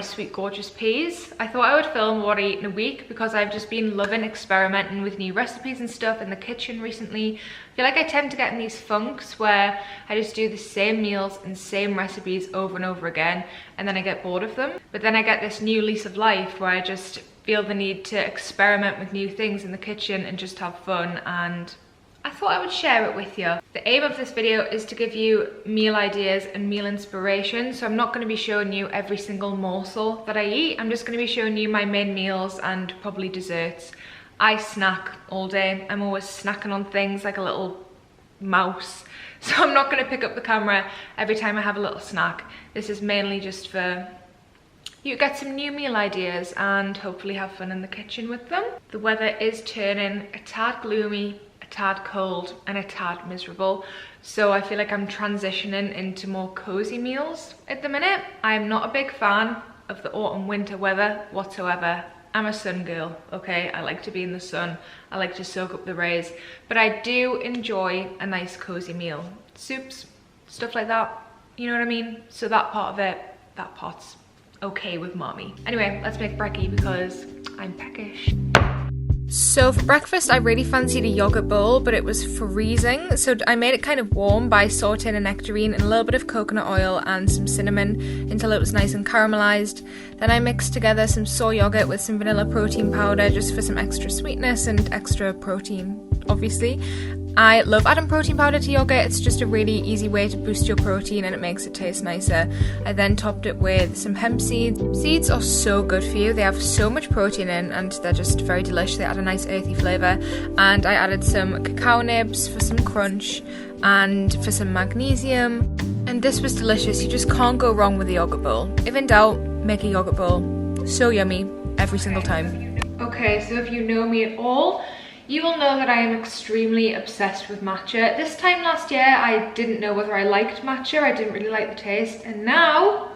Sweet gorgeous peas. I thought I would film what I eat in a week because I've just been loving experimenting with new recipes and stuff in the kitchen recently. I feel like I tend to get in these funks where I just do the same meals and same recipes over and over again, and then I get bored of them. But then I get this new lease of life where I just feel the need to experiment with new things in the kitchen and just have fun, and I thought I would share it with you. The aim of this video is to give you meal ideas and meal inspiration, so I'm not going to be showing you every single morsel that I eat. I'm just going to be showing you my main meals and probably desserts. I snack all day. I'm always snacking on things like a little mouse, so I'm not going to pick up the camera every time I have a little snack. This is mainly just for you get some new meal ideas and hopefully have fun in the kitchen with them. The weather is turning a tad gloomy, tad cold and a tad miserable, so I feel like I'm transitioning into more cozy meals at the minute. I'm not a big fan of the autumn winter weather whatsoever. I'm a sun girl, okay? I like to be in the sun, I like to soak up the rays, but I do enjoy a nice cozy meal. Soups, stuff like that, you know what I mean? So that part of it, that part's okay with mommy. Anyway, let's make brekkie because I'm peckish. So for breakfast, I really fancied a yogurt bowl, but it was freezing. So I made it kind of warm by sauteing a nectarine in a little bit of coconut oil and some cinnamon until it was nice and caramelized. Then I mixed together some soy yogurt with some vanilla protein powder just for some extra sweetness and extra protein, obviously. I love adding protein powder to yogurt. It's just a really easy way to boost your protein and it makes it taste nicer. I then topped it with some hemp seeds. Seeds are so good for you. They have so much protein in and they're just very delicious. They add a nice earthy flavour. And I added some cacao nibs for some crunch and for some magnesium. And this was delicious. You just can't go wrong with a yogurt bowl. If in doubt, make a yogurt bowl. So yummy every single time. Okay, so if you know me at all, you will know that I am extremely obsessed with matcha. This time last year, I didn't know whether I liked matcha. I didn't really like the taste. And now,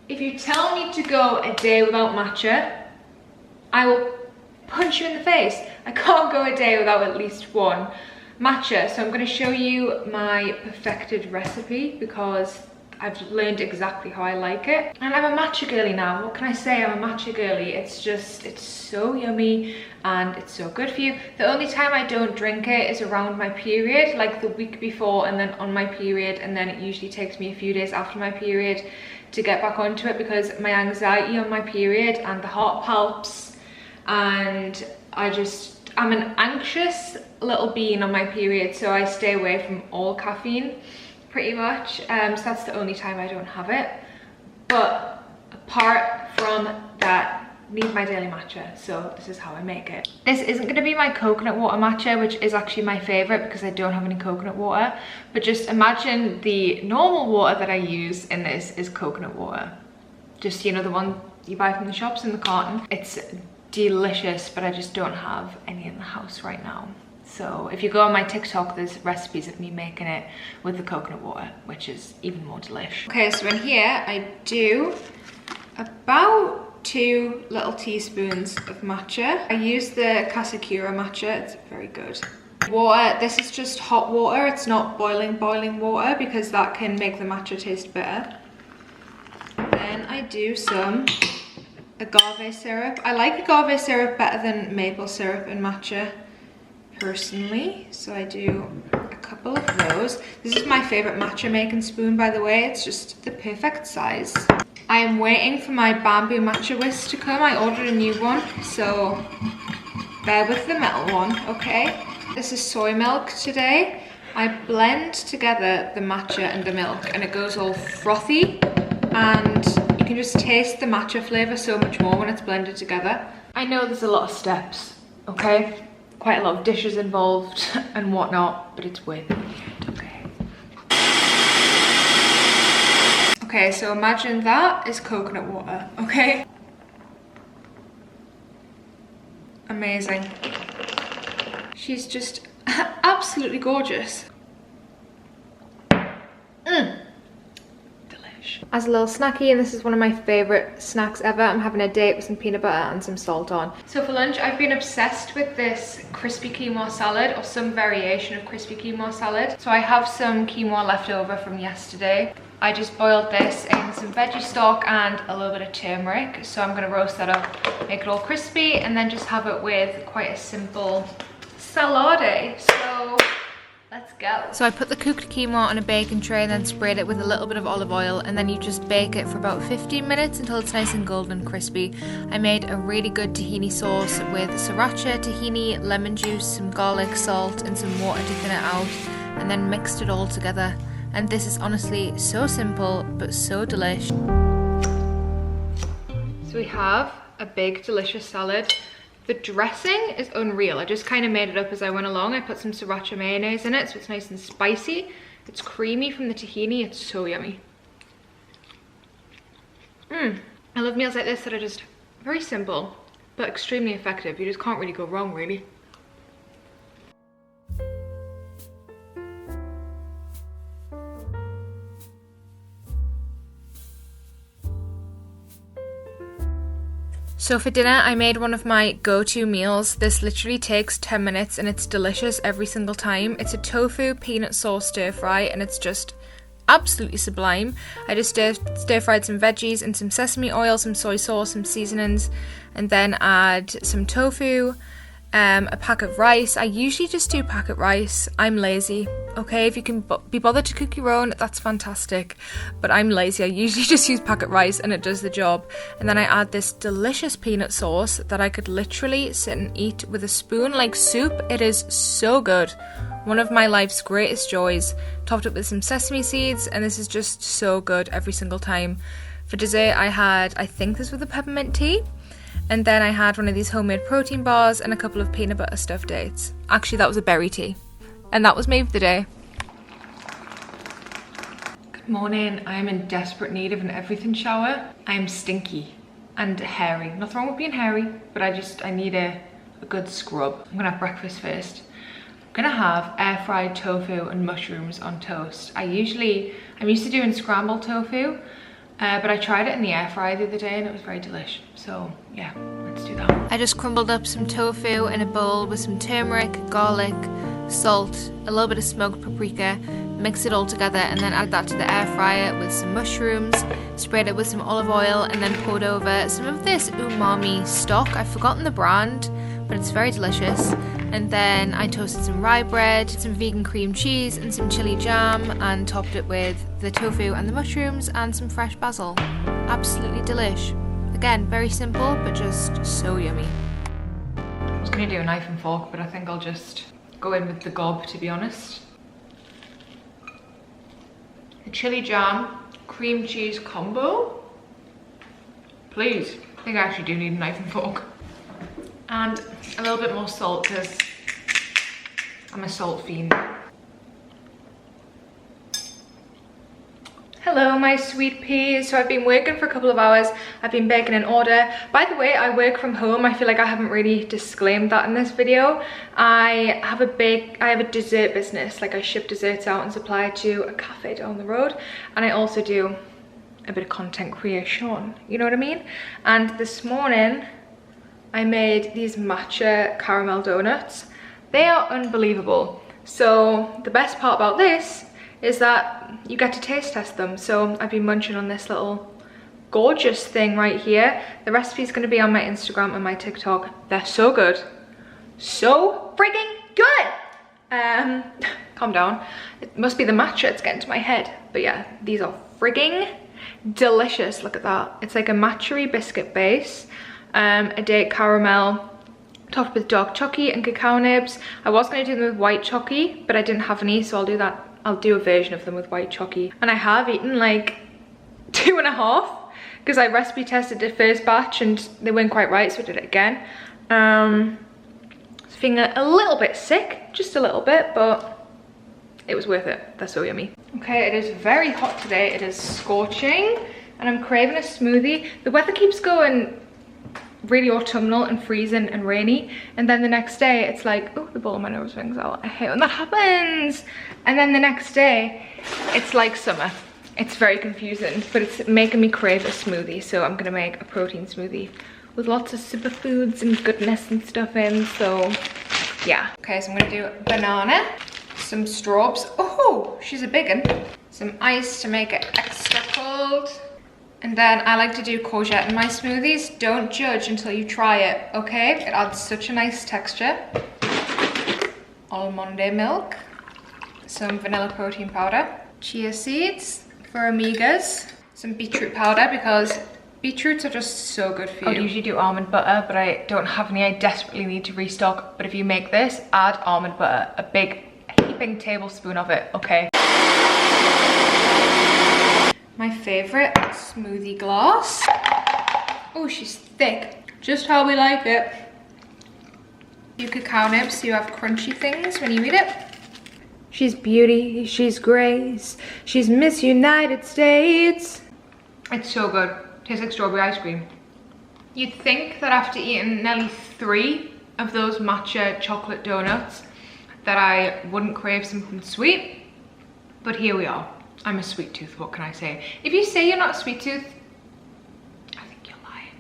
if you tell me to go a day without matcha, I will punch you in the face. I can't go a day without at least one matcha. So I'm going to show you my perfected recipe because I've learned exactly how I like it. And I'm a matcha girly now. What can I say? I'm a matcha girly. It's so yummy and it's so good for you. The only time I don't drink it is around my period, like the week before and then on my period, and then it usually takes me a few days after my period to get back onto it because my anxiety on my period and the heart palps, and I'm an anxious little bean on my period, so I stay away from all caffeine pretty much. So that's the only time I don't have it. But apart from that, need my daily matcha, so this is how I make it. This isn't going to be my coconut water matcha, which is actually my favorite because I don't have any coconut water, but just imagine the normal water that I use in this is coconut water, just, you know, the one you buy from the shops in the carton. It's delicious, but I just don't have any in the house right now. So if you go on my TikTok, there's recipes of me making it with the coconut water, which is even more delish. Okay, so in here I do about 2 little teaspoons of matcha. I use the Kasakura matcha, it's very good. Water, this is just hot water, it's not boiling water because that can make the matcha taste better. Then I do some agave syrup. I like agave syrup better than maple syrup in matcha personally, so I do a couple of those. This is my favorite matcha making spoon, by the way. It's just the perfect size. I am waiting for my bamboo matcha whisk to come. I ordered a new one, so bear with the metal one, okay? This is soy milk today. I blend together the matcha and the milk and it goes all frothy, and you can just taste the matcha flavour so much more when it's blended together. I know there's a lot of steps, okay? Quite a lot of dishes involved and whatnot, but it's worth it, okay? Okay, so imagine that is coconut water, okay? Amazing. She's just absolutely gorgeous. Delish. delish. As a little snacky, and this is one of my favourite snacks ever, I'm having a date with some peanut butter and some salt on. So for lunch, I've been obsessed with this crispy quinoa salad, or some variation of crispy quinoa salad. So I have some quinoa left over from yesterday. I just boiled this in some veggie stock and a little bit of turmeric. So I'm gonna roast that up, make it all crispy, and then just have it with quite a simple salad. So let's go. So I put the cooked quinoa on a baking tray and then sprayed it with a little bit of olive oil, and then you just bake it for about 15 minutes until it's nice and golden and crispy. I made a really good tahini sauce with sriracha, tahini, lemon juice, some garlic, salt, and some water to thin it out, and then mixed it all together. And this is honestly so simple, but so delish. So we have a big, delicious salad. The dressing is unreal. I just kind of made it up as I went along. I put some sriracha mayonnaise in it, so it's nice and spicy. It's creamy from the tahini. It's so yummy. I love meals like this that are just very simple, but extremely effective. You just can't really go wrong, really. So for dinner, I made one of my go-to meals. This literally takes 10 minutes and it's delicious every single time. It's a tofu peanut sauce stir fry, and it's just absolutely sublime. I just stir fried some veggies and some sesame oil, some soy sauce, some seasonings, and then add some tofu, a pack of rice. I usually just do packet rice. I'm lazy. Okay, if you can be bothered to cook your own, that's fantastic, but I'm lazy. I usually just use packet rice and it does the job. And then I add this delicious peanut sauce that I could literally sit and eat with a spoon like soup. It is so good. One of my life's greatest joys, topped up with some sesame seeds, and this is just so good every single time. For dessert, I had, I think this was a peppermint tea, and then I had one of these homemade protein bars and a couple of peanut butter stuffed dates. Actually, that was a berry tea. And that was me for the day. Good morning. I am in desperate need of an everything shower. I am stinky and hairy. Nothing wrong with being hairy, but I need a good scrub. I'm gonna have breakfast first. I'm gonna have air fried tofu and mushrooms on toast. I'm used to doing scrambled tofu, but I tried it in the air fryer the other day and it was very delish. So yeah, let's do that. I just crumbled up some tofu in a bowl with some turmeric, garlic, salt, a little bit of smoked paprika, mixed it all together, and then add that to the air fryer with some mushrooms, sprayed it with some olive oil, and then poured over some of this umami stock. I've forgotten the brand, but it's very delicious. And then I toasted some rye bread, some vegan cream cheese, and some chili jam, and topped it with the tofu and the mushrooms and some fresh basil. Absolutely delish. Again, very simple, but just so yummy. I was gonna do a knife and fork, but I think I'll just go in with the gob, to be honest. The chili jam, cream cheese combo. Please, I think I actually do need a knife and fork. And a little bit more salt, because I'm a salt fiend. Hello my sweet peas. So I've been working for a couple of hours. I've been baking an order. By the way, I work from home. I feel like I haven't really disclaimed that in this video. I have a dessert business. Like, I ship desserts out and supply to a cafe down the road. And I also do a bit of content creation, you know what I mean? And this morning I made these matcha caramel donuts. They are unbelievable. So the best part about this is that you get to taste test them. So I've been munching on this little gorgeous thing right here. The recipe is going to be on my Instagram and my TikTok. They're so good. So frigging good! Calm down. It must be the matcha, it's getting to my head. But yeah, these are frigging delicious. Look at that. It's like a matcha-y biscuit base. A date caramel topped with dark chocolate and cacao nibs. I was going to do them with white chocolate, but I didn't have any, so I'll do that. I'll do a version of them with white chocolate. And I have eaten like 2.5 because I recipe tested the first batch and they weren't quite right, so I did it again. Feeling a little bit sick, just a little bit, but it was worth it. They're so yummy. Okay, it is very hot today. It is scorching and I'm craving a smoothie. The weather keeps going really autumnal and freezing and rainy, and then the next day it's like, oh, the ball of my nose rings out. I hate when that happens. And then the next day it's like summer. It's very confusing, but it's making me crave a smoothie. So I'm gonna make a protein smoothie with lots of superfoods and goodness and stuff in, so yeah. Okay, so I'm gonna do banana, some straws. Oh, she's a big one. Some ice to make it extra cold. And then I like to do courgette in my smoothies. Don't judge until you try it, okay? It adds such a nice texture. Almond milk, some vanilla protein powder, chia seeds for omegas, some beetroot powder because beetroots are just so good for you. I usually do almond butter, but I don't have any. I desperately need to restock. But if you make this, add almond butter, a big heaping tablespoon of it, okay? My favorite smoothie glass. Oh, she's thick, just how we like it. You cacao nibs so you have crunchy things when you eat it. She's beauty, she's grace, she's Miss United States. It's so good. Tastes like strawberry ice cream. You'd think that after eating nearly 3 of those matcha chocolate donuts that I wouldn't crave something sweet, but here we are. I'm a sweet tooth, what can I say? If you say you're not a sweet tooth, I think you're lying.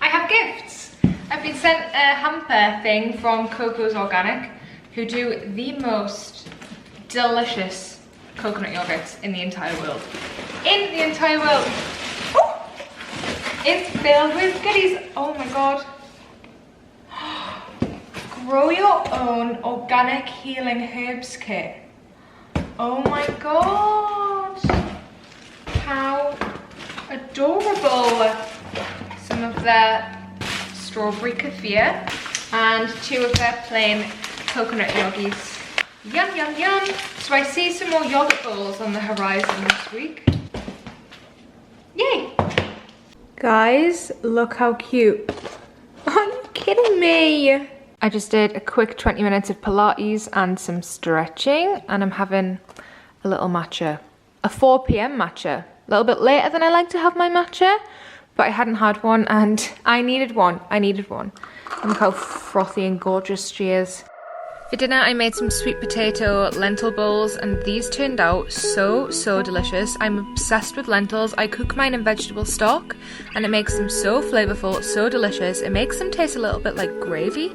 I have gifts. I've been sent a hamper thing from Coco's Organic, who do the most delicious coconut yogurts in the entire world. In the entire world. Ooh. It's filled with goodies. Oh my god. Grow your own organic healing herbs kit. Oh my god. How adorable. Some of their strawberry kefir and 2 of their plain coconut yogis. Yum, yum, yum. So I see some more yogurt bowls on the horizon this week. Yay. Guys, look how cute. Are you kidding me? I just did a quick 20 minutes of Pilates and some stretching, and I'm having a little matcha. A 4 p.m. matcha. A little bit later than I like to have my matcha, but I hadn't had one and I needed one. And look how frothy and gorgeous she is. For dinner, I made some sweet potato lentil bowls, and these turned out so delicious. I'm obsessed with lentils. I cook mine in vegetable stock, and it makes them so flavorful, so delicious. It makes them taste a little bit like gravy.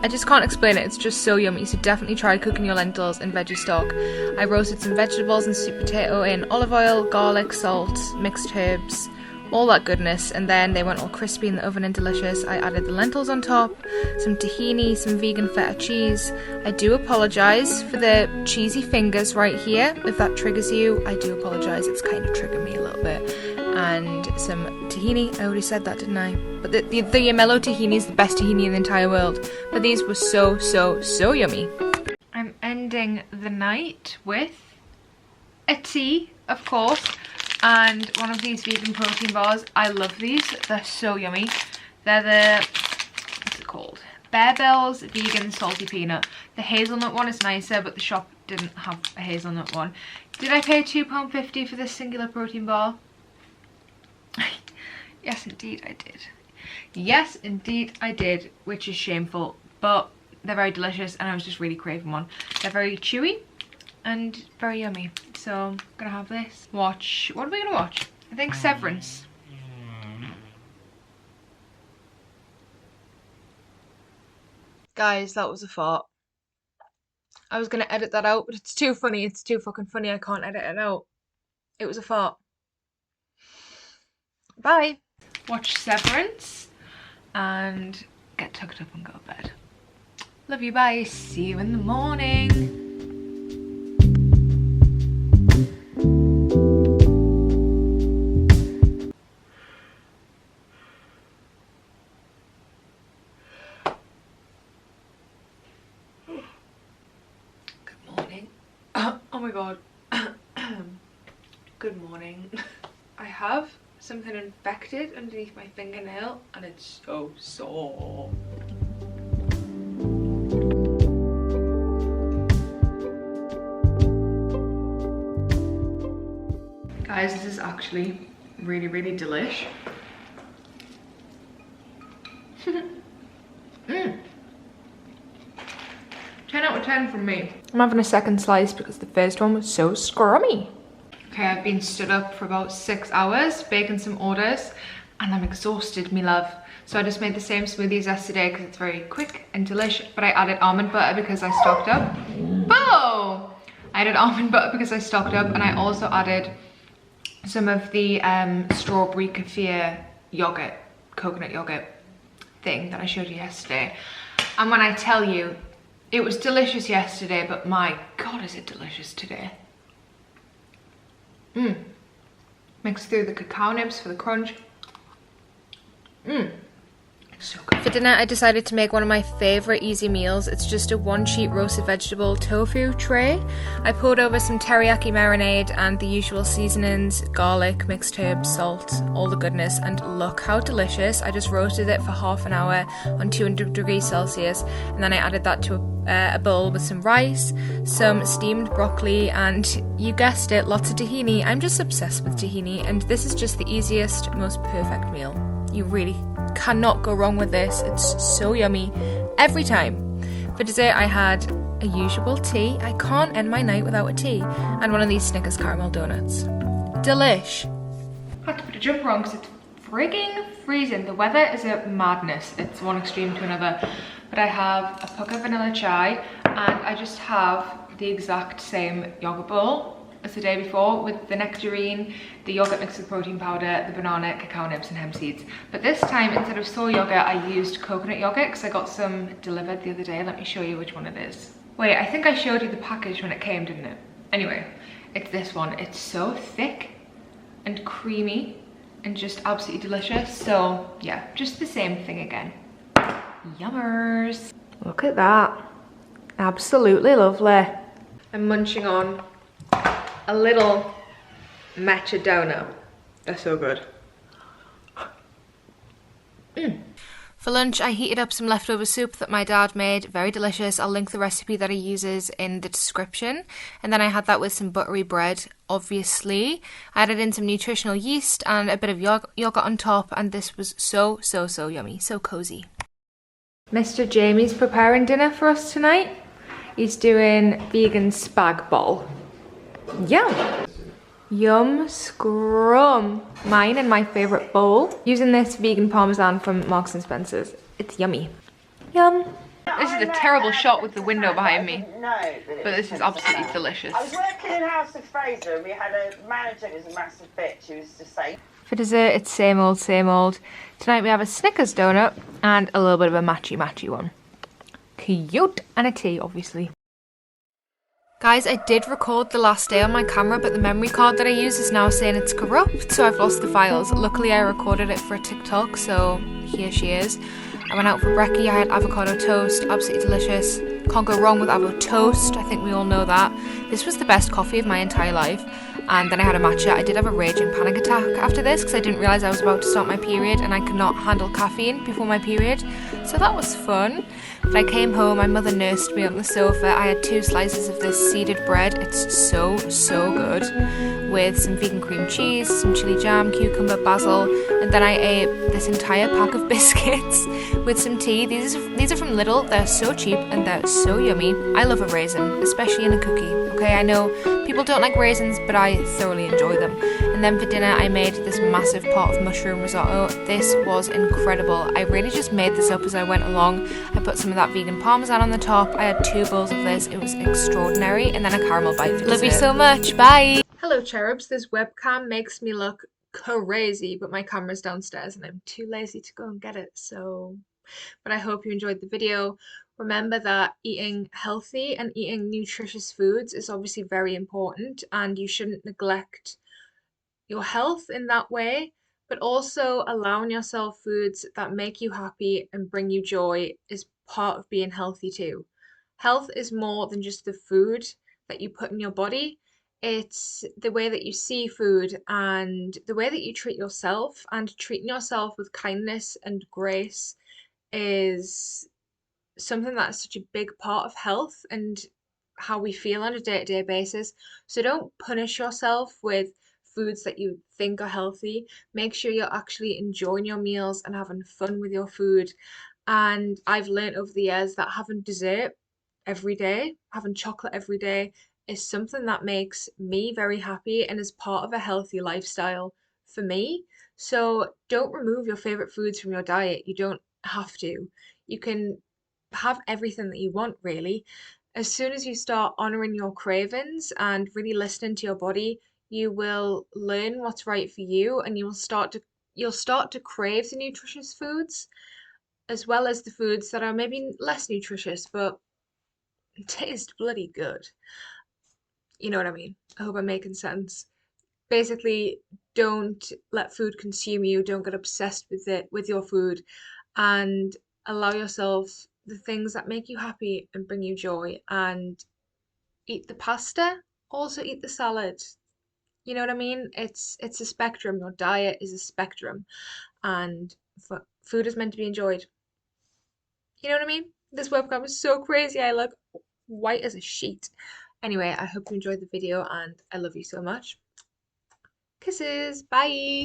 I just can't explain it. It's just so yummy. So definitely try cooking your lentils in veggie stock. I roasted some vegetables and sweet potato in olive oil, garlic, salt, mixed herbs, all that goodness, and then they went all crispy in the oven and delicious. I added the lentils on top, some tahini, some vegan feta cheese. I do apologise for the cheesy fingers right here. If that triggers you, I do apologise. It's kind of triggered me a little bit. And some tahini. I already said that, didn't I? But the Yamello tahini is the best tahini in the entire world. But these were so yummy. I'm ending the night with a tea, of course, and one of these vegan protein bars. I love these. They're so yummy. They're the, what's it called? Bear Bells Vegan Salty Peanut. The hazelnut one is nicer, but the shop didn't have a hazelnut one. Did I pay £2.50 for this singular protein bar? Yes, indeed I did. Yes, indeed I did, which is shameful, but they're very delicious and I was just really craving one. They're very chewy and very yummy. So I'm gonna have this. Watch, what are we gonna watch? I think Severance. Guys, that was a fart. I was gonna edit that out, but it's too funny. It's too fucking funny. I can't edit it out. It was a fart. Bye. Watch Severance and get tucked up and go to bed. Love you, bye. See you in the morning. Oh my god. Good morning. I have something infected underneath my fingernail and it's so sore. Guys, this is actually really delish. 10 out of 10 from me. I'm having a second slice because the first one was so scrummy. Okay, I've been stood up for about 6 hours baking some orders and I'm exhausted, me love. So I just made the same smoothie as yesterday because it's very quick and delicious, but I added almond butter because I stocked up. Oh! I added almond butter because I stocked up, and I also added some of the strawberry kefir yogurt, coconut yogurt thing that I showed you yesterday. And when I tell you, it was delicious yesterday, but my God, is it delicious today. Mix through the cacao nibs for the crunch. So good. For dinner, I decided to make one of my favourite easy meals. It's just a one sheet roasted vegetable tofu tray. I poured over some teriyaki marinade and the usual seasonings, garlic, mixed herbs, salt, all the goodness, and look how delicious. I just roasted it for half an hour on 200 degrees Celsius, and then I added that to a bowl with some rice, some steamed broccoli, and you guessed it, lots of tahini. I'm just obsessed with tahini, and this is just the easiest, most perfect meal. You really cannot go wrong with this. It's so yummy every time. For dessert, I had a usual tea. I can't end my night without a tea. And one of these Snickers caramel donuts. Delish. Had to put a jumper on because it's frigging freezing. The weather is a madness. It's one extreme to another. But I have a pucker vanilla chai, and I just have the exact same yogurt bowl as the day before with the nectarine, the yogurt mixed with protein powder, the banana, cacao nibs and hemp seeds. But this time, instead of soy yogurt, I used coconut yogurt because I got some delivered the other day. Let me show you which one it is. Wait, I think I showed you the package when it came, didn't it? Anyway, it's this one. It's so thick and creamy and just absolutely delicious. So yeah, just the same thing again. Yummers. Look at that. Absolutely lovely. I'm munching on a little matcha donut. They're so good. For lunch, I heated up some leftover soup that my dad made. Very delicious. I'll link the recipe that he uses in the description. And then I had that with some buttery bread, obviously. I added in some nutritional yeast and a bit of yogurt on top, and this was so yummy, so cozy. Mr. Jamie's preparing dinner for us tonight. He's doing vegan spag bol. Yum! Yum scrum. Mine and my favourite bowl. Using this vegan parmesan from Marks and Spencer's. It's yummy. Yum. This is a terrible shot with the window behind me. But this is absolutely delicious. I was working in House of Fraser and we had a manager who was a massive bitch who was just saying. For dessert, it's same old, same old. Tonight we have a Snickers donut and a little bit of a matchy one. Cute. And a tea, obviously. Guys, I did record the last day on my camera, but the memory card that I use is now saying it's corrupt, so I've lost the files. Luckily, I recorded it for a TikTok, so here she is. I went out for brekkie, I had avocado toast, absolutely delicious. Can't go wrong with avocado toast, I think we all know that. This was the best coffee of my entire life. And then I had a matcha. I did have a raging panic attack after this because I didn't realise I was about to start my period and I could not handle caffeine before my period. So that was fun. But I came home, my mother nursed me on the sofa. I had 2 slices of this seeded bread. It's so good. With some vegan cream cheese, some chili jam, cucumber, basil. And then I ate this entire pack of biscuits with some tea. These are from Lidl. They're so cheap and they're so yummy. I love a raisin, especially in a cookie. Okay, I know people don't like raisins, but I thoroughly enjoy them. And then for dinner, I made this massive pot of mushroom risotto. This was incredible. I really just made this up as I went along. I put some of that vegan parmesan on the top. I had 2 bowls of this. It was extraordinary. And then a caramel bite for dessert. Love you so much. Bye. Hello, cherubs. This webcam makes me look crazy, but my camera's downstairs and I'm too lazy to go and get it. But I hope you enjoyed the video. Remember that eating healthy and eating nutritious foods is obviously very important, and you shouldn't neglect your health in that way, but also allowing yourself foods that make you happy and bring you joy is part of being healthy too. Health is more than just the food that you put in your body. It's the way that you see food and the way that you treat yourself, and treating yourself with kindness and grace is something that's such a big part of health and how we feel on a day-to-day basis. So don't punish yourself with foods that you think are healthy. Make sure you're actually enjoying your meals and having fun with your food. And I've learned over the years that having dessert every day, having chocolate every day, is something that makes me very happy and is part of a healthy lifestyle for me. So don't remove your favorite foods from your diet. You don't have to. You can have everything that you want, really. As soon as you start honoring your cravings and really listening to your body, you will learn what's right for you, and you'll start to crave the nutritious foods as well as the foods that are maybe less nutritious but taste bloody good. You know what I mean? I hope I'm making sense. Basically, don't let food consume you. Don't get obsessed with your food, and allow yourself the things that make you happy and bring you joy. And eat the pasta, also eat the salad. You know what I mean? It's a spectrum. Your diet is a spectrum, and food is meant to be enjoyed. You know what I mean? This webcam is so crazy. I look white as a sheet. Anyway, I hope you enjoyed the video and I love you so much. Kisses. Bye.